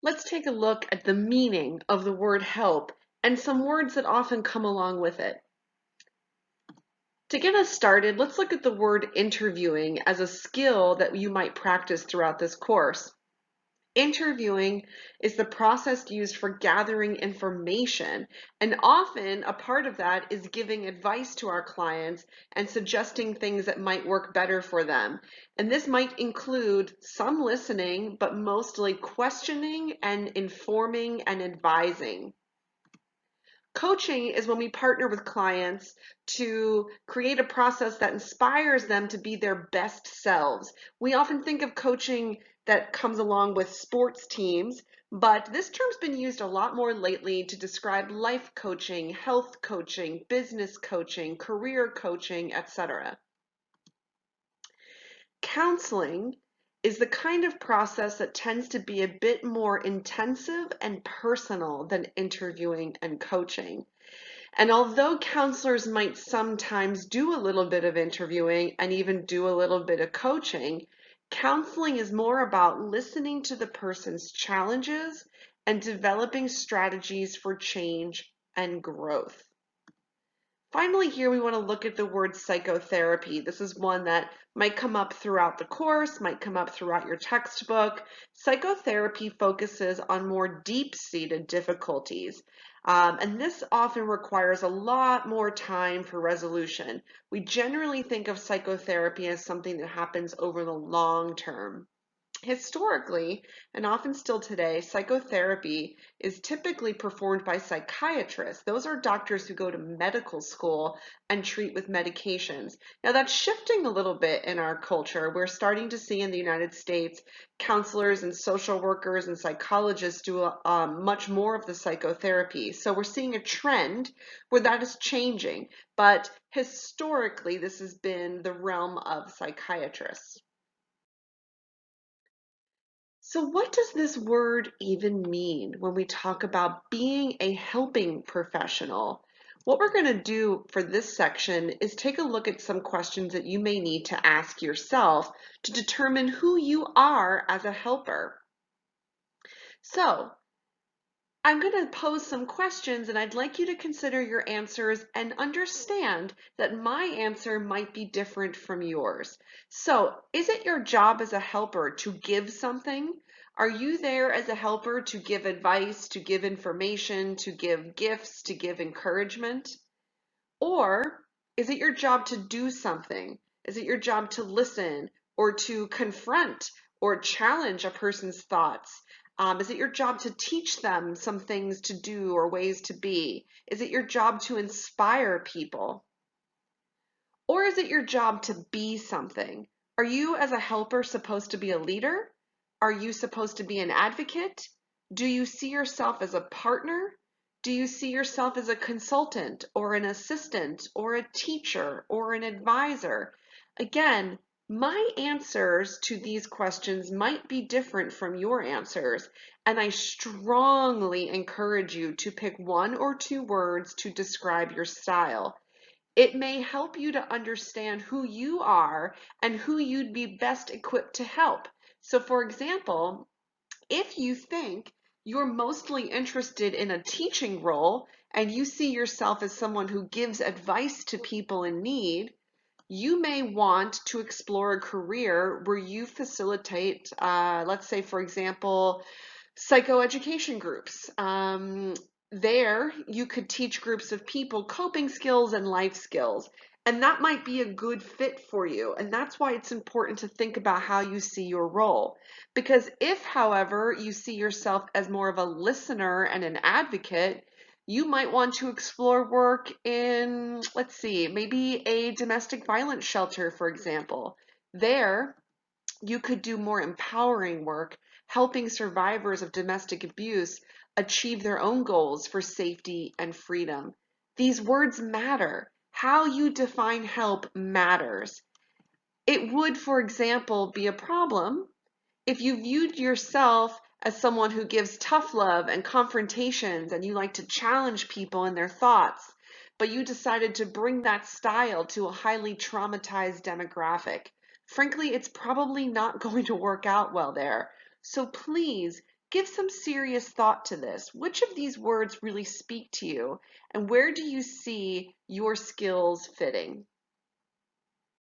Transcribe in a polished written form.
Let's take a look at the meaning of the word help and some words that often come along with it. To get us started, let's look at the word interviewing as a skill that you might practice throughout this course. Interviewing is the process used for gathering information, and often a part of that is giving advice to our clients and suggesting things that might work better for them. And this might include some listening, but mostly questioning and informing and advising. Coaching is when we partner with clients to create a process that inspires them to be their best selves. We often think of coaching that comes along with sports teams, but this term's been used a lot more lately to describe life coaching, health coaching, business coaching, career coaching, etc. Counseling is the kind of process that tends to be a bit more intensive and personal than interviewing and coaching. And although counselors might sometimes do a little bit of interviewing and even do a little bit of coaching, counseling is more about listening to the person's challenges and developing strategies for change and growth. Finally, here we want to look at the word psychotherapy. This is one that might come up throughout the course, might come up throughout your textbook. Psychotherapy focuses on more deep-seated difficulties, and this often requires a lot more time for resolution. We generally think of psychotherapy as something that happens over the long term. Historically, and often still today, psychotherapy is typically performed by psychiatrists. Those are doctors who go to medical school and treat with medications. Now, that's shifting a little bit in our culture. We're starting to see in the United States counselors and social workers and psychologists do much more of the psychotherapy. So we're seeing a trend where that is changing. But historically, this has been the realm of psychiatrists. So, what does this word even mean when we talk about being a helping professional? What we're going to do for this section is take a look at some questions that you may need to ask yourself to determine who you are as a helper. So, I'm going to pose some questions and I'd like you to consider your answers and understand that my answer might be different from yours. So, is it your job as a helper to give something? Are you there as a helper to give advice, to give information, to give gifts, to give encouragement? Or is it your job to do something? Is it your job to listen or to confront or challenge a person's thoughts? Is it your job to teach them some things to do or ways to be? Is it your job to inspire people? Or is it your job to be something? Are you, as a helper, supposed to be a leader? Are you supposed to be an advocate? Do you see yourself as a partner? Do you see yourself as a consultant or an assistant or a teacher or an advisor? Again, my answers to these questions might be different from your answers, and I strongly encourage you to pick one or two words to describe your style. It may help you to understand who you are and who you'd be best equipped to help. So, for example, if you think you're mostly interested in a teaching role and you see yourself as someone who gives advice to people in need, you may want to explore a career where you facilitate, let's say, for example, psychoeducation groups. There, you could teach groups of people coping skills and life skills. And that might be a good fit for you. And that's why it's important to think about how you see your role. Because if, however, you see yourself as more of a listener and an advocate, you might want to explore work in, let's see, maybe a domestic violence shelter, for example. There, you could do more empowering work, helping survivors of domestic abuse achieve their own goals for safety and freedom. These words matter. How you define help matters. It would, for example, be a problem if you viewed yourself as someone who gives tough love and confrontations and you like to challenge people in their thoughts, but you decided to bring that style to a highly traumatized demographic. Frankly, it's probably not going to work out well there. So please Give some serious thought to this. Which of these words really speak to you, and where do you see your skills fitting?